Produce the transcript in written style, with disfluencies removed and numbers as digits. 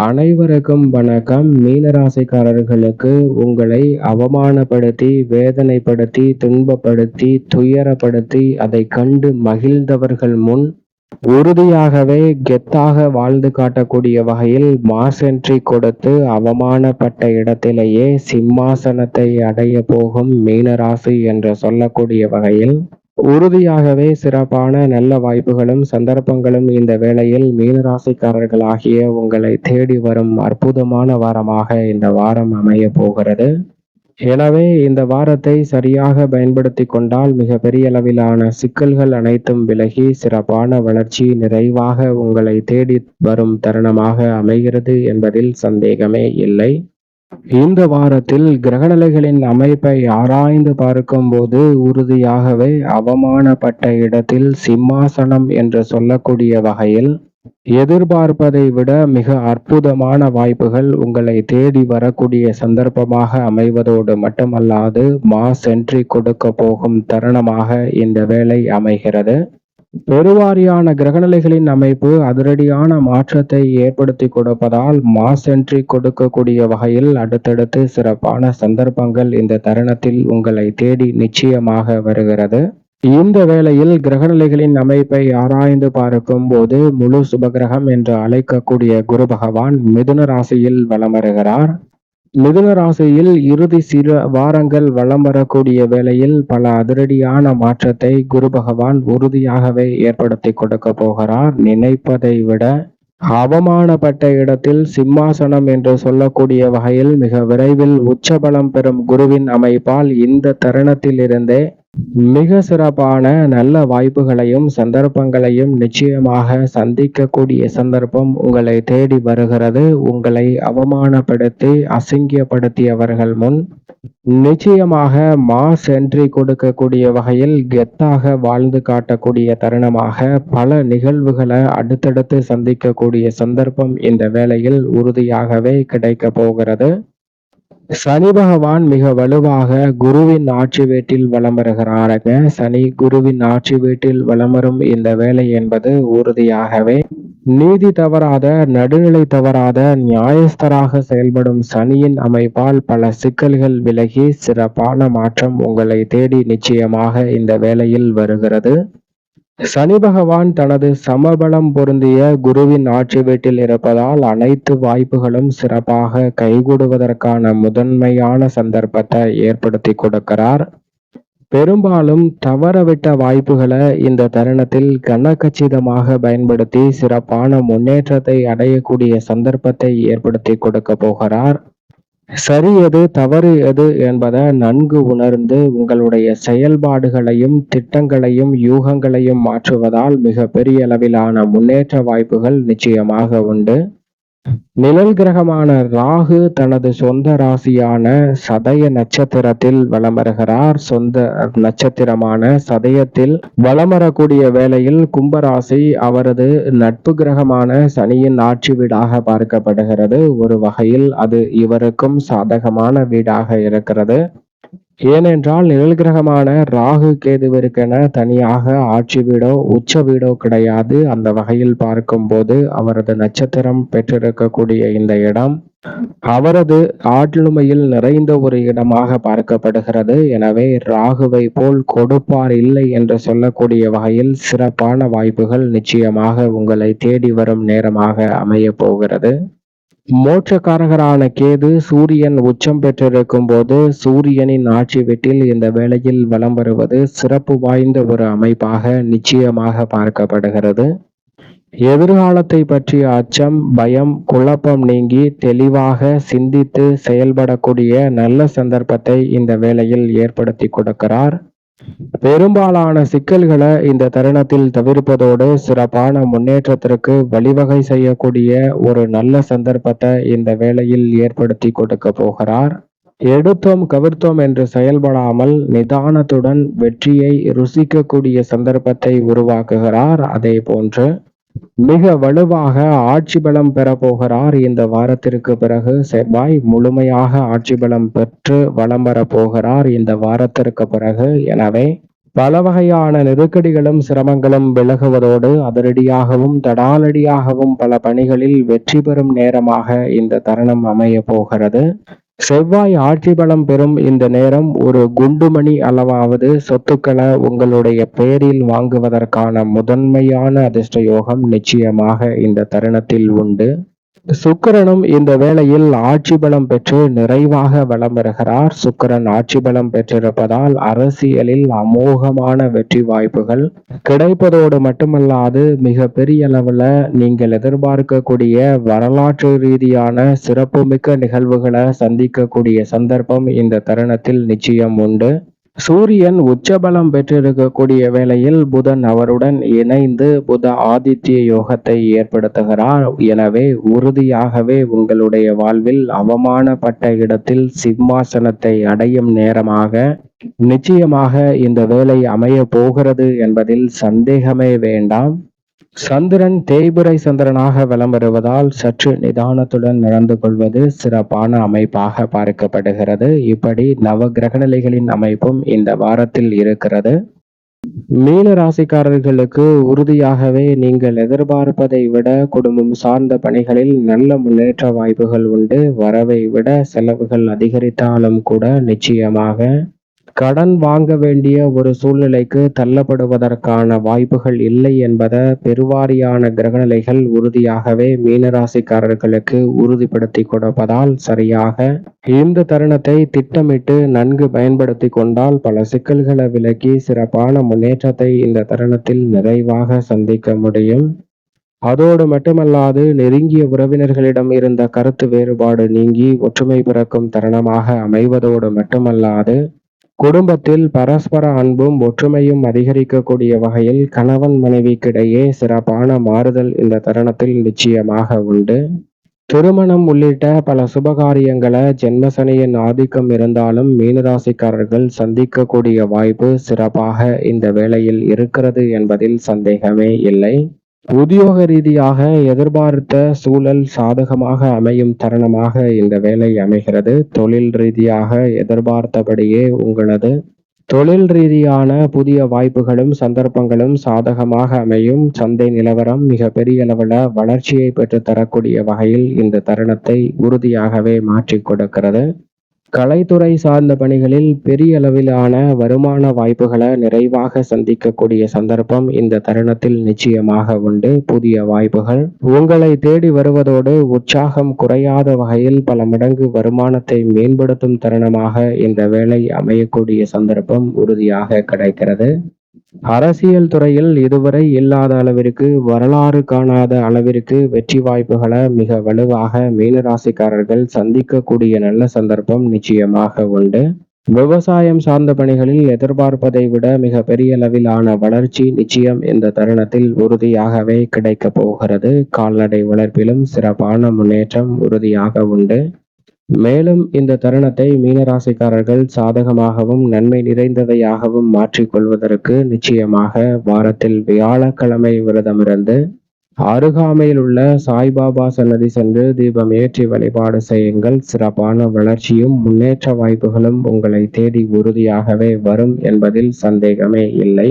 அனைவருக்கும் வணக்கம். மீனராசிக்காரர்களுக்கு உங்களை அவமானப்படுத்தி, வேதனைப்படுத்தி, துன்பப்படுத்தி, துயரப்படுத்தி அதைக் கண்டு மகிழ்ந்தவர்கள் முன் உறுதியாகவே கெத்தாக வாழ்ந்து காட்டக்கூடிய வகையில் மாஸ் என்ட்ரி கொடுத்து அவமானப்பட்ட இடத்திலேயே சிம்மாசனத்தை அடைய போகும் மீனராசி என்று சொல்லக்கூடிய வகையில் உறுதியாகவே சிறப்பான நல்ல வாய்ப்புகளும் சந்தர்ப்பங்களும் இந்த வேளையில் மீனராசிக்காரர்களாகிய உங்களை தேடி வரும் அற்புதமான வாரமாக இந்த வாரம் அமைய போகிறது. எனவே இந்த வாரத்தை சரியாக பயன்படுத்தி கொண்டால் மிக பெரிய அளவிலான சிக்கல்கள் அனைத்தும் விலகி சிறப்பான வளர்ச்சி நிறைவாக உங்களை தேடி வரும் தருணமாக அமைகிறது என்பதில் சந்தேகமே இல்லை. இந்த வாரத்தில் கிரகநிலைகளின் அமைப்பை ஆராய்ந்து பார்க்கும்போது உறுதியாகவே அவமானப்பட்ட இடத்தில் சிம்மாசனம் என்று சொல்லக்கூடிய வகையில் எதிர்பார்ப்பதை விட மிக அற்புதமான வாய்ப்புகள் உங்களை தேடி வரக்கூடிய சந்தர்ப்பமாக அமைவதோடு மட்டுமல்லாது மாஸ் என்ட்ரி கொடுக்க போகும் தருணமாக இந்த வேளை அமைகிறது. பெருவாரியான கிரகநிலைகளின் அமைப்பு அதிரடியான மாற்றத்தை ஏற்படுத்தி கொடுப்பதால் மாஸ் என்ட்ரி கொடுக்கக்கூடிய வகையில் அடுத்தடுத்து சிறப்பான சந்தர்ப்பங்கள் இந்த தருணத்தில் உங்களை தேடி நிச்சயமாக வருகிறது. இந்த வேளையில் கிரகநிலைகளின் அமைப்பை ஆராய்ந்து பார்க்கும் போது முழு சுபகிரகம் என்று அழைக்கக்கூடிய குரு பகவான் மிதுன ராசியில் வலம் வருகிறார். மிதுன ராசியில் இறுதி சில வாரங்கள் வலம் வரக்கூடிய வேளையில் பல அதிரடியான மாற்றத்தை குரு பகவான் உறுதியாகவே ஏற்படுத்தி கொடுக்க போகிறார். நினைப்பதை விட அவமானப்பட்ட இடத்தில் சிம்மாசனம் என்று சொல்லக்கூடிய வகையில் மிக விரைவில் உச்சபலம் பெறும் குருவின் அமைப்பால் இந்த தருணத்தில் இருந்தே மிக சிறப்பான நல்ல வாய்ப்புகளையும் சந்தர்ப்பங்களையும் நிச்சயமாக சந்திக்கக்கூடிய சந்தர்ப்பம் உங்களை தேடி வருகிறது. உங்களை அவமானப்படுத்தி அசிங்கப்படுத்தியவர்கள் முன் நிச்சயமாக மாஸ் என்ட்ரி கொடுக்கக்கூடிய வகையில் கெத்தாக வாழ்ந்து காட்டக்கூடிய தருணமாக பல நிகழ்வுகளை அடுத்தடுத்து சந்திக்கக்கூடிய சந்தர்ப்பம் இந்த வேளையில் உறுதியாகவே கிடைக்க போகிறது. சனி பகவான் மிக வலுவாக குருவின் ஆட்சி வீட்டில் வலம் வருகிறாருங்க. சனி குருவின் ஆட்சி வீட்டில் வலம் வரும் இந்த வேலை என்பது உறுதியாகவே நீதி தவறாத, நடுநிலை தவறாத, நியாயஸ்தராக செயல்படும் சனியின் அமைப்பால் பல சிக்கல்கள் விலகி சிறப்பான மாற்றம் உங்களை தேடி நிச்சயமாக இந்த வேளையில் வருகிறது. சனி பகவான் தனது சமபலம் பொருந்திய குருவின் ஆட்சி வீட்டில் இருப்பதால் அனைத்து வாய்ப்புகளும் சிறப்பாக கைகூடுவதற்கான முதன்மையான சந்தர்ப்பத்தை ஏற்படுத்தி கொடுக்கிறார். பெரும்பாலும் தவறவிட்ட வாய்ப்புகளை இந்த தருணத்தில் கனகச்சிதமாக பயன்படுத்தி சிறப்பான முன்னேற்றத்தை அடையக்கூடிய சந்தர்ப்பத்தை ஏற்படுத்தி கொடுக்க போகிறார். சரி எது தவறு எது என்பதை நன்கு உணர்ந்து உங்களுடைய செயல்பாடுகளையும் திட்டங்களையும் யூகங்களையும் மாற்றுவதால் மிக பெரிய அளவிலான முன்னேற்ற வாய்ப்புகள் நிச்சயமாக உண்டு. நிழல் கிரகமான ராகு தனது சொந்த ராசியான சதய நட்சத்திரத்தில் வலம் வருகிறார். சொந்த நட்சத்திரமான சதயத்தில் வலம் வரக்கூடிய வேளையில் கும்பராசி அவரது நட்பு கிரகமான சனியின் ஆட்சி வீடாக பார்க்கப்படுகிறது. ஒரு வகையில் அது இவருக்கும் சாதகமான வீடாக இருக்கிறது. ஏனென்றால் நிழல் கிரகமான ராகு கேதுவிற்கென தனியாக ஆட்சி வீடோ உச்ச வீடோ கிடையாது. அந்த வகையில் பார்க்கும்போது அவரது நட்சத்திரம் பெற்றிருக்கக்கூடிய இந்த இடம் அவரது ஆளுமையில் நிறைந்த ஒரு இடமாக பார்க்கப்படுகிறது. எனவே ராகுவை போல் கொடுப்பார் இல்லை என்று சொல்லக்கூடிய வகையில் சிறப்பான வாய்ப்புகள் நிச்சயமாக உங்களை தேடி வரும் நேரமாக அமைய போகிறது. மோட்சக்காரகரான கேது சூரியன் உச்சம் பெற்றிருக்கும் போது சூரியனின் ஆட்சி வீட்டில் இந்த வேளையில் வலம் வருவது சிறப்பு வாய்ந்த ஒரு அமைப்பாக நிச்சயமாக பார்க்கப்படுகிறது. எதிர்காலத்தை பற்றிய அச்சம், பயம், குழப்பம் நீங்கி தெளிவாக சிந்தித்து செயல்படக்கூடிய நல்ல சந்தர்ப்பத்தை இந்த வேளையில் ஏற்படுத்தி கொடுக்கிறார். பெரும்பாலான சிக்கல்களை இந்த தருணத்தில் தவிர்ப்பதோடு சிறப்பான முன்னேற்றத்திற்கு வழிவகை செய்யக்கூடிய ஒரு நல்ல சந்தர்ப்பத்தை இந்த வேளையில் ஏற்படுத்தி கொடுக்க போகிறார். எடுத்தோம் கவிர்த்தோம் என்று செயல்படாமல் நிதானத்துடன் வெற்றியை ருசிக்கக்கூடிய சந்தர்ப்பத்தை உருவாக்குகிறார். அதே போன்று மிக வலுவாக ஆட்சி பலம் பெற போகிறார். இந்த வாரத்திற்கு பிறகு செவ்வாய் முழுமையாக ஆட்சி பலம் பெற்று வலம் வர போகிறார் இந்த வாரத்திற்கு பிறகு. எனவே பல வகையான நெருக்கடிகளும் சிரமங்களும் விலகுவதோடு அதிரடியாகவும் தடாலடியாகவும் பல பணிகளில் வெற்றி பெறும் நேரமாக இந்த தருணம் அமைய போகிறது. செவ்வாய் ஆட்சி பலம் பெறும் இந்த நேரம் ஒரு குண்டுமணி அளவாவது சொத்துக்களை உங்களுடைய பெயரில் வாங்குவதற்கான முதன்மையான அதிர்ஷ்ட யோகம் நிச்சயமாக இந்த தருணத்தில் உண்டு. சுக்கிரனும் இந்த வேளையில் ஆட்சி பலம் பெற்று நிறைவாக வலம் வருகிறார். சுக்கிரன் ஆட்சி பலம் பெற்றிருப்பதால் அரசியலில் அமோகமான வெற்றி வாய்ப்புகள் கிடைப்பதோடு மட்டுமல்லாது மிக பெரிய அளவுல நீங்கள் எதிர்பார்க்கக்கூடிய வரலாற்று ரீதியான சிறப்புமிக்க நிகழ்வுகளை சந்திக்கக்கூடிய சந்தர்ப்பம் இந்த தருணத்தில் நிச்சயம் உண்டு. சூரியன் உச்சபலம் பெற்றிருக்கக்கூடிய வேளையில் புதன் அவருடன் இணைந்து புத ஆதித்ய யோகத்தை ஏற்படுத்துகிறார். எனவே உறுதியாகவே உங்களுடைய வாழ்வில் அவமானப்பட்ட இடத்தில் சிம்மாசனத்தை அடையும் நேரமாக நிச்சயமாக இந்த வேலை அமைய போகிறது என்பதில் சந்தேகமே வேண்டாம். சந்திரன் தேய்பிறை சந்திரனாக வலம் வருவதால் சற்று நிதானத்துடன் நடந்து கொள்வது சிறப்பான அமைப்பாக பார்க்கப்படுகிறது. இப்படி நவ கிரகநிலைகளின் அமைப்பும் இந்த வாரத்தில் இருக்கிறது. மீன ராசிக்காரர்களுக்கு உறுதியாகவே நீங்கள் எதிர்பார்ப்பதை விட குடும்பம் சார்ந்த பணிகளில் நல்ல முன்னேற்ற வாய்ப்புகள் உண்டு. வரவை விட செலவுகள் அதிகரித்தாலும் கூட நிச்சயமாக கடன் வாங்க வேண்டிய ஒரு சூழ்நிலைக்கு தள்ளப்படுவதற்கான வாய்ப்புகள் இல்லை என்பதை பெருவாரியான கிரகநிலைகள் உறுதியாகவே மீனராசிக்காரர்களுக்கு உறுதிப்படுத்தி கொடுப்பதால் சரியாக இந்த தருணத்தை திட்டமிட்டு நன்கு பயன்படுத்தி கொண்டால் பல சிக்கல்களை விலக்கி சிறப்பான முன்னேற்றத்தை இந்த தருணத்தில் நிறைவாக சந்திக்க முடியும். அதோடு மட்டுமல்லாது நெருங்கிய உறவினர்களிடம் இருந்த கருத்து வேறுபாடு நீங்கி ஒற்றுமை பிறக்கும் தருணமாக அமைவதோடு மட்டுமல்லாது குடும்பத்தில் பரஸ்பர அன்பும் ஒற்றுமையும் அதிகரிக்கக்கூடிய வகையில் கணவன் மனைவிக்கிடையே சிறப்பான மாறுதல் இந்த தருணத்தில் நிச்சயமாக உண்டு. திருமணம் உள்ளிட்ட பல சுபகாரியங்களை ஜென்மசனியின் ஆதிக்கம் இருந்தாலும் மீனராசிக்காரர்கள் சந்திக்கக்கூடிய வாய்ப்பு சிறப்பாக இந்த வேளையில் இருக்கிறது என்பதில் சந்தேகமே இல்லை. உத்தியோக ரீதியாக எதிர்பார்த்த சூழல் சாதகமாக அமையும் தருணமாக இந்த வேலை அமைகிறது. தொழில் ரீதியாக எதிர்பார்த்தபடியே உங்களது தொழில் ரீதியான புதிய வாய்ப்புகளும் சந்தர்ப்பங்களும் சாதகமாக அமையும். சந்தை நிலவரம் மிக பெரிய அளவில் வளர்ச்சியை பெற்று தரக்கூடிய வகையில் இந்த தருணத்தை உறுதியாகவே மாற்றிக் கொடுக்கிறது. கலைத்துறை சார்ந்த பணிகளில் பெரிய அளவிலான வருமான வாய்ப்புகளை நிறைவாக சந்திக்கக்கூடிய சந்தர்ப்பம் இந்த தருணத்தில் நிச்சயமாக உண்டு. புதிய வாய்ப்புகள் உங்களை தேடி வருவதோடு உற்சாகம் குறையாத வகையில் பல மடங்கு வருமானத்தை மேம்படுத்தும் தருணமாக இந்த வேலை அமையக்கூடிய சந்தர்ப்பம் உறுதியாக கிடைக்கிறது. அரசியல் துறையில் இதுவரை இல்லாத அளவிற்கு வரலாறு காணாத அளவிற்கு வெற்றி வாய்ப்புகளை மிக வலுவாக மீனராசிக்காரர்கள் சந்திக்கக்கூடிய நல்ல சந்தர்ப்பம் நிச்சயமாக உண்டு. விவசாயம் சார்ந்த பணிகளில் எதிர்பார்ப்பதை விட மிக பெரிய அளவிலான வளர்ச்சி நிச்சயம் இந்த தருணத்தில் உறுதியாகவே கிடைக்க போகிறது. கால்நடை வளர்ப்பிலும் சிறப்பான முன்னேற்றம் உறுதியாக உண்டு. மேலும் இந்த தருணத்தை மீனராசிக்காரர்கள் சாதகமாகவும் நன்மை நிறைந்ததையாகவும் மாற்றிக்கொள்வதற்கு நிச்சயமாக வாரத்தில் வியாழக்கிழமை விரதமிருந்து அருகாமையில் உள்ள சாய்பாபா சன்னதி சென்று தீபம் ஏற்றி வழிபாடு செய்யுங்கள். சிறப்பான வளர்ச்சியும் முன்னேற்ற வாய்ப்புகளும் உங்களை தேடி உறுதியாகவே வரும் என்பதில் சந்தேகமே இல்லை.